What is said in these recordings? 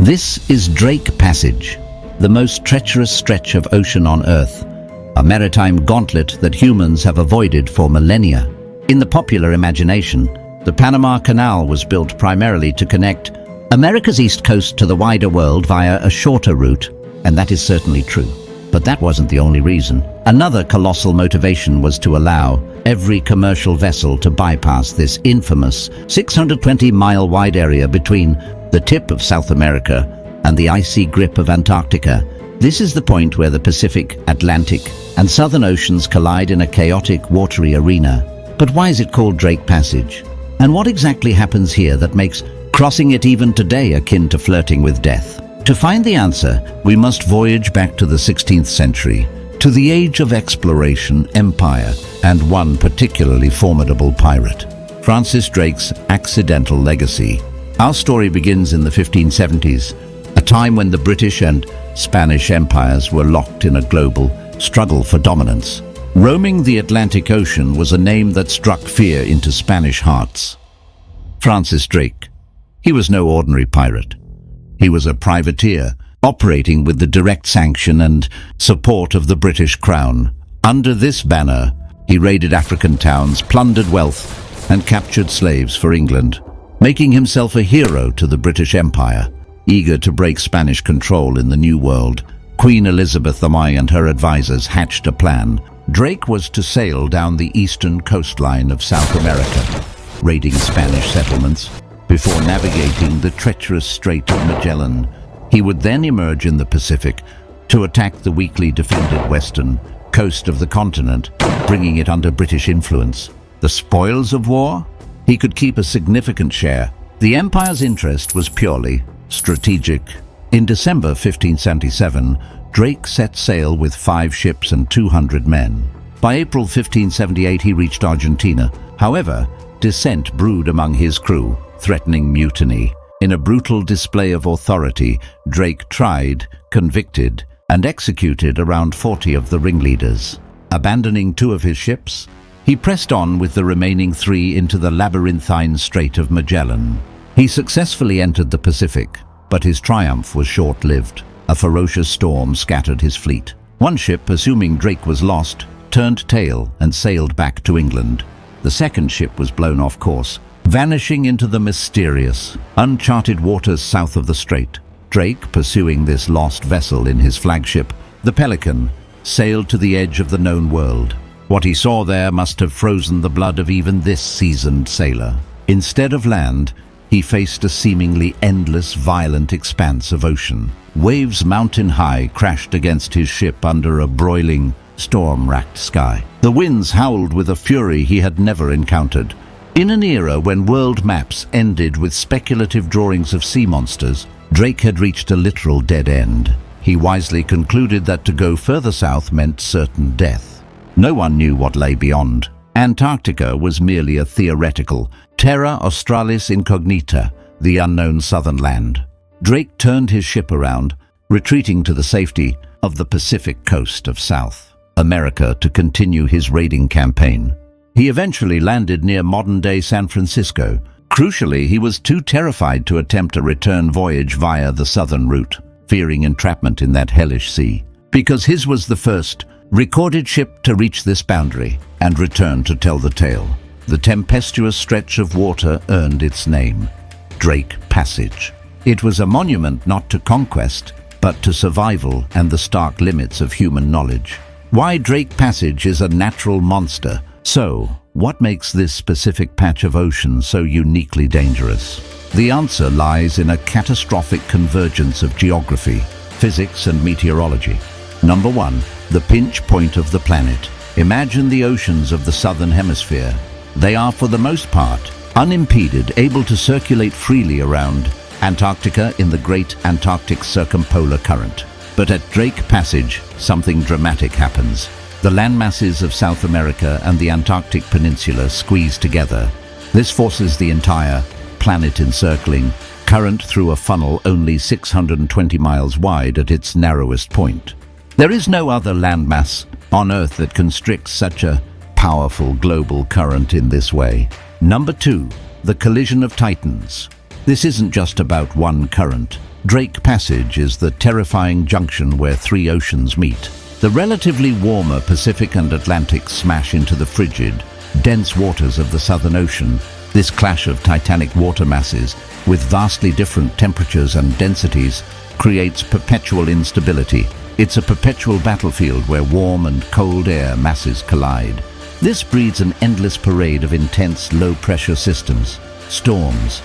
This is Drake Passage, the most treacherous stretch of ocean on Earth, a maritime gauntlet that humans have avoided for millennia. In the popular imagination, the Panama Canal was built primarily to connect America's east coast to the wider world via a shorter route, and that is certainly true. But that wasn't the only reason. Another colossal motivation was to allow every commercial vessel to bypass this infamous 620-mile wide area between the tip of South America and the icy grip of Antarctica. This is the point where the Pacific, Atlantic, and Southern Oceans collide in a chaotic, watery arena. But why is it called Drake Passage? And what exactly happens here that makes crossing it even today akin to flirting with death? To find the answer, we must voyage back to the 16th century, to the age of exploration, empire, and one particularly formidable pirate, Francis Drake's accidental legacy. Our story begins in the 1570s, a time when the British and Spanish empires were locked in a global struggle for dominance. Roaming the Atlantic Ocean was a name that struck fear into Spanish hearts. Francis Drake. He was no ordinary pirate. He was a privateer, operating with the direct sanction and support of the British Crown. Under this banner, he raided African towns, plundered wealth, and captured slaves for England, making himself a hero to the British Empire. Eager to break Spanish control in the New World, Queen Elizabeth I and her advisors hatched a plan. Drake was to sail down the eastern coastline of South America, raiding Spanish settlements, before navigating the treacherous Strait of Magellan. He would then emerge in the Pacific to attack the weakly defended western coast of the continent, bringing it under British influence. The spoils of war? He could keep a significant share. The empire's interest was purely strategic. In December 1577, Drake set sail with 5 ships and 200 men. By April 1578, he reached Argentina. However, dissent brewed among his crew, threatening mutiny. In a brutal display of authority, Drake tried, convicted, and executed around 40 of the ringleaders. Abandoning 2 of his ships, he pressed on with the remaining 3 into the labyrinthine Strait of Magellan. He successfully entered the Pacific, but his triumph was short-lived. A ferocious storm scattered his fleet. One ship, assuming Drake was lost, turned tail and sailed back to England. The second ship was blown off course, vanishing into the mysterious, uncharted waters south of the strait. Drake, pursuing this lost vessel in his flagship, the Pelican, sailed to the edge of the known world. What he saw there must have frozen the blood of even this seasoned sailor. Instead of land, he faced a seemingly endless, violent expanse of ocean. Waves mountain high crashed against his ship under a broiling, storm-racked sky. The winds howled with a fury he had never encountered. In an era when world maps ended with speculative drawings of sea monsters, Drake had reached a literal dead end. He wisely concluded that to go further south meant certain death. No one knew what lay beyond. Antarctica was merely a theoretical terra australis incognita, the unknown southern land. Drake turned his ship around, retreating to the safety of the Pacific coast of South America to continue his raiding campaign. He eventually landed near modern-day San Francisco. Crucially, he was too terrified to attempt a return voyage via the southern route, fearing entrapment in that hellish sea, because his was the first recorded ship to reach this boundary and return to tell the tale. The tempestuous stretch of water earned its name, Drake Passage. It was a monument not to conquest, but to survival and the stark limits of human knowledge. Why Drake Passage is a natural monster. So, what makes this specific patch of ocean so uniquely dangerous? The answer lies in a catastrophic convergence of geography, physics, and meteorology. Number 1, the pinch point of the planet. Imagine the oceans of the southern hemisphere. They are, for the most part, unimpeded, able to circulate freely around Antarctica in the Great Antarctic Circumpolar Current. But at Drake Passage, something dramatic happens. The landmasses of South America and the Antarctic Peninsula squeeze together. This forces the entire planet-encircling current through a funnel only 620 miles wide at its narrowest point. There is no other landmass on Earth that constricts such a powerful global current in this way. Number 2, the collision of titans. This isn't just about one current. Drake Passage is the terrifying junction where three oceans meet. The relatively warmer Pacific and Atlantic smash into the frigid, dense waters of the Southern Ocean. This clash of titanic water masses, with vastly different temperatures and densities, creates perpetual instability. It's a perpetual battlefield where warm and cold air masses collide. This breeds an endless parade of intense low-pressure systems, storms.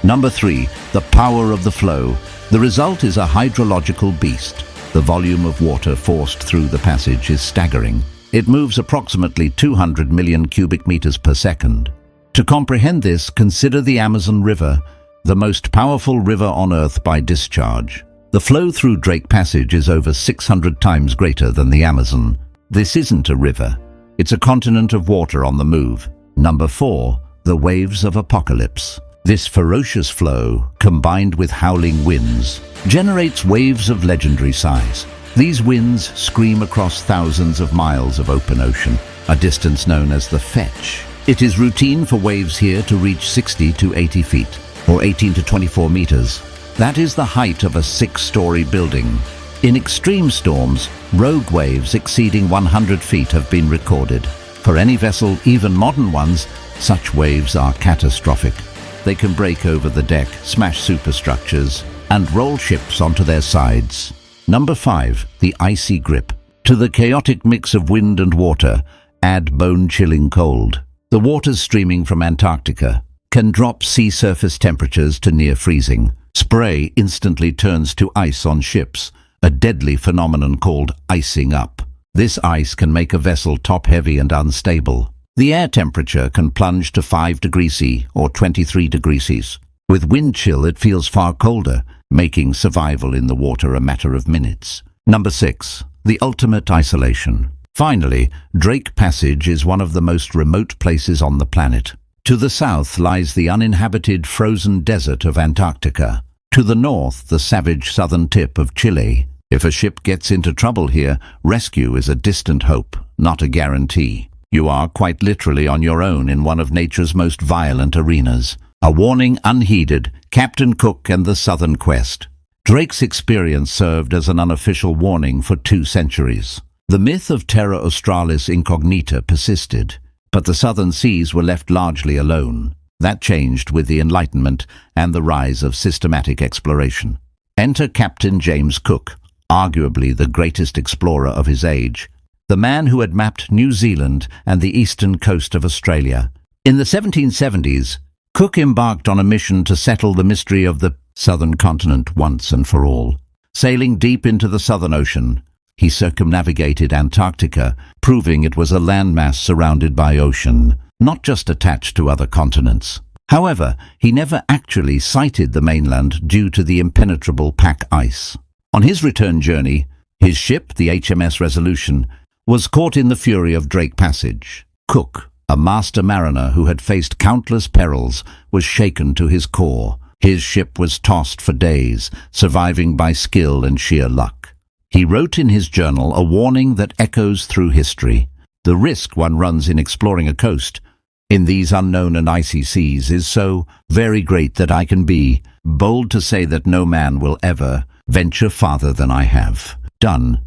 Number 3, the power of the flow. The result is a hydrological beast. The volume of water forced through the passage is staggering. It moves approximately 200 million cubic meters per second. To comprehend this, consider the Amazon River, the most powerful river on Earth by discharge. The flow through Drake Passage is over 600 times greater than the Amazon. This isn't a river. It's a continent of water on the move. Number 4, the waves of apocalypse. This ferocious flow, combined with howling winds, generates waves of legendary size. These winds scream across thousands of miles of open ocean, a distance known as the fetch. It is routine for waves here to reach 60 to 80 feet, or 18 to 24 meters. That is the height of a 6-story building. In extreme storms, rogue waves exceeding 100 feet have been recorded. For any vessel, even modern ones, such waves are catastrophic. They can break over the deck, smash superstructures, and roll ships onto their sides. Number 5, the icy grip. To the chaotic mix of wind and water, add bone-chilling cold. The waters streaming from Antarctica can drop sea surface temperatures to near freezing. Spray instantly turns to ice on ships, a deadly phenomenon called icing up. This ice can make a vessel top-heavy and unstable. The air temperature can plunge to 5 degrees C or 23 degrees C. With wind chill, it feels far colder, making survival in the water a matter of minutes. Number 6, the ultimate isolation. Finally, Drake Passage is one of the most remote places on the planet. To the south lies the uninhabited frozen desert of Antarctica. To the north, the savage southern tip of Chile. If a ship gets into trouble here, rescue is a distant hope, not a guarantee. You are quite literally on your own in one of nature's most violent arenas. A warning unheeded, Captain Cook and the Southern Quest. Drake's experience served as an unofficial warning for 2 centuries. The myth of Terra Australis Incognita persisted, but the southern seas were left largely alone. That changed with the Enlightenment and the rise of systematic exploration. Enter Captain James Cook, arguably the greatest explorer of his age, the man who had mapped New Zealand and the eastern coast of Australia. In the 1770s, Cook embarked on a mission to settle the mystery of the southern continent once and for all. Sailing deep into the Southern Ocean, he circumnavigated Antarctica, proving it was a landmass surrounded by ocean, not just attached to other continents. However, he never actually sighted the mainland due to the impenetrable pack ice. On his return journey, his ship, the HMS Resolution, was caught in the fury of Drake Passage. Cook, a master mariner who had faced countless perils, was shaken to his core. His ship was tossed for days, surviving by skill and sheer luck. He wrote in his journal a warning that echoes through history. The risk one runs in exploring a coast in these unknown and icy seas is so very great that I can be bold to say that no man will ever venture farther than I have done.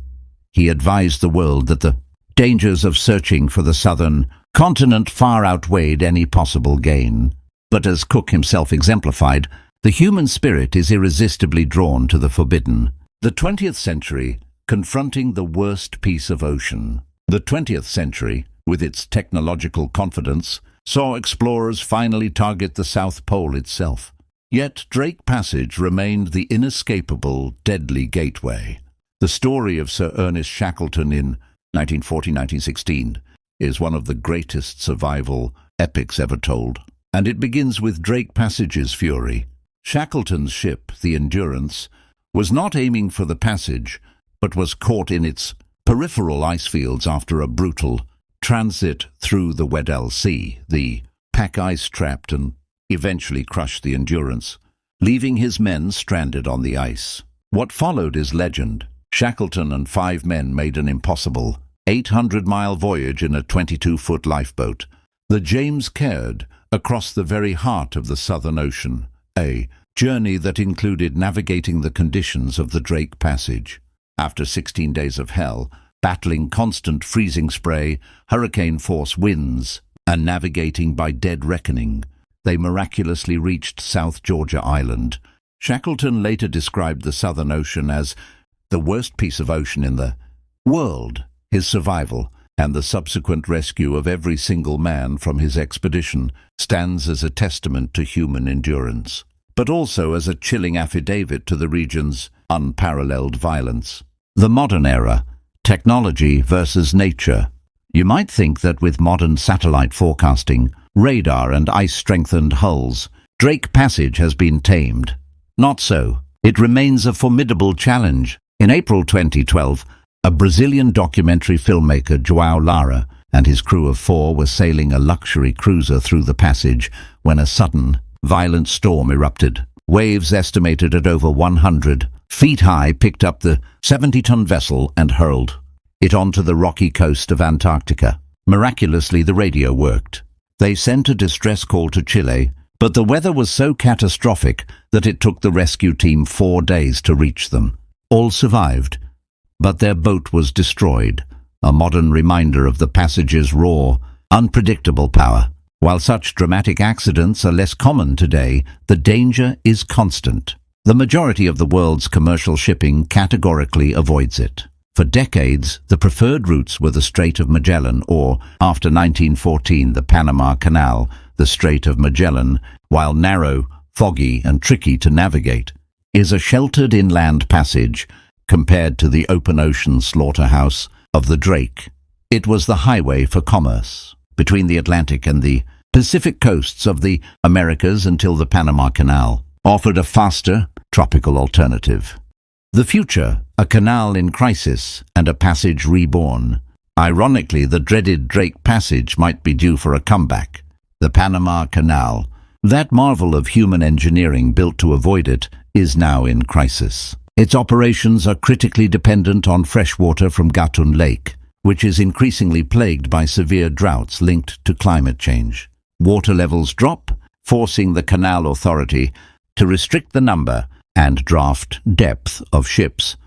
He advised the world that the dangers of searching for the southern continent far outweighed any possible gain. But as Cook himself exemplified, the human spirit is irresistibly drawn to the forbidden. The 20th century, confronting the worst piece of ocean. The 20th century, with its technological confidence, saw explorers finally target the South Pole itself. Yet Drake Passage remained the inescapable, deadly gateway. The story of Sir Ernest Shackleton in 1914-1916 is one of the greatest survival epics ever told. And it begins with Drake Passage's fury. Shackleton's ship, the Endurance, was not aiming for the passage, but was caught in its peripheral ice fields after a brutal transit through the Weddell Sea. The pack ice trapped and eventually crushed the Endurance, leaving his men stranded on the ice. What followed is legend. Shackleton and 5 men made an impossible 800-mile voyage in a 22-foot lifeboat, the James Caird, across the very heart of the Southern Ocean, a journey that included navigating the conditions of the Drake Passage. After 16 days of hell, battling constant freezing spray, hurricane-force winds, and navigating by dead reckoning, they miraculously reached South Georgia Island. Shackleton later described the Southern Ocean as the worst piece of ocean in the world. His survival and the subsequent rescue of every single man from his expedition stands as a testament to human endurance, but also as a chilling affidavit to the region's unparalleled violence. The modern era, technology versus nature. You might think that with modern satellite forecasting, radar and ice-strengthened hulls, Drake Passage has been tamed. Not so. It remains a formidable challenge. In April 2012, a Brazilian documentary filmmaker, João Lara, and his crew of 4 were sailing a luxury cruiser through the passage when a sudden, violent storm erupted. Waves estimated at over 100 feet high picked up the 70-ton vessel and hurled it onto the rocky coast of Antarctica. Miraculously, the radio worked. They sent a distress call to Chile, but the weather was so catastrophic that it took the rescue team 4 days to reach them. All survived, but their boat was destroyed, a modern reminder of the passage's raw, unpredictable power. While such dramatic accidents are less common today, the danger is constant. The majority of the world's commercial shipping categorically avoids it. For decades, the preferred routes were the Strait of Magellan or, after 1914, the Panama Canal. The Strait of Magellan, while narrow, foggy and tricky to navigate, is a sheltered inland passage compared to the open ocean slaughterhouse of the Drake. It was the highway for commerce between the Atlantic and the Pacific coasts of the Americas until the Panama Canal offered a faster, tropical alternative. The future, a canal in crisis and a passage reborn. Ironically, the dreaded Drake Passage might be due for a comeback. The Panama Canal, that marvel of human engineering built to avoid it, is now in crisis. Its operations are critically dependent on fresh water from Gatun Lake, which is increasingly plagued by severe droughts linked to climate change. Water levels drop, forcing the Canal Authority to restrict the number and draft depth of ships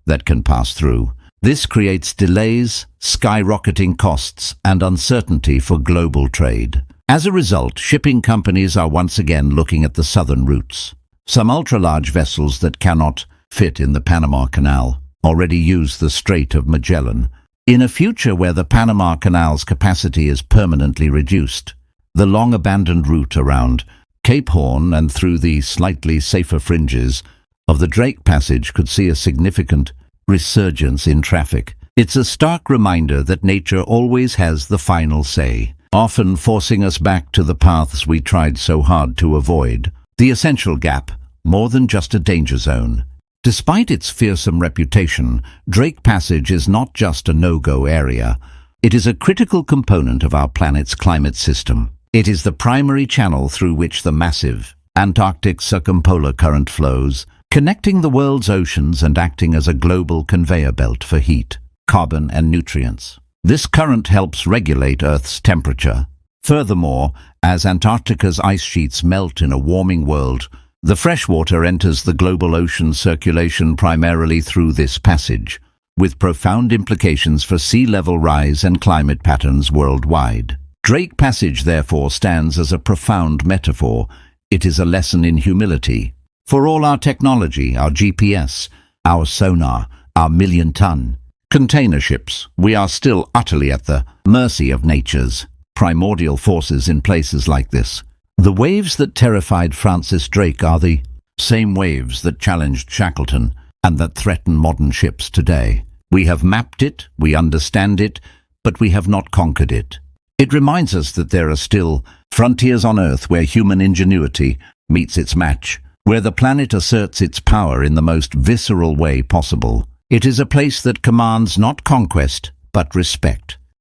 that can pass through. This creates delays, skyrocketing costs, and uncertainty for global trade. As a result, shipping companies are once again looking at the southern routes. Some ultra-large vessels that cannot fit in the Panama Canal already use the Strait of Magellan. In a future where the Panama Canal's capacity is permanently reduced, the long-abandoned route around Cape Horn and through the slightly safer fringes of the Drake Passage could see a significant resurgence in traffic. It's a stark reminder that nature always has the final say, often forcing us back to the paths we tried so hard to avoid. The essential gap, more than just a danger zone. Despite its fearsome reputation, Drake Passage is not just a no-go area. It is a critical component of our planet's climate system. It is the primary channel through which the massive Antarctic circumpolar current flows, connecting the world's oceans and acting as a global conveyor belt for heat, carbon and nutrients. This current helps regulate Earth's temperature. Furthermore, as Antarctica's ice sheets melt in a warming world, the fresh water enters the global ocean circulation primarily through this passage, with profound implications for sea level rise and climate patterns worldwide. Drake Passage, therefore, stands as a profound metaphor. It is a lesson in humility. For all our technology, our GPS, our sonar, our million-ton container ships, we are still utterly at the mercy of nature's primordial forces in places like this. The waves that terrified Francis Drake are the same waves that challenged Shackleton and that threaten modern ships today. We have mapped it, we understand it, but we have not conquered it. It reminds us that there are still frontiers on Earth where human ingenuity meets its match, where the planet asserts its power in the most visceral way possible. It is a place that commands not conquest, but respect.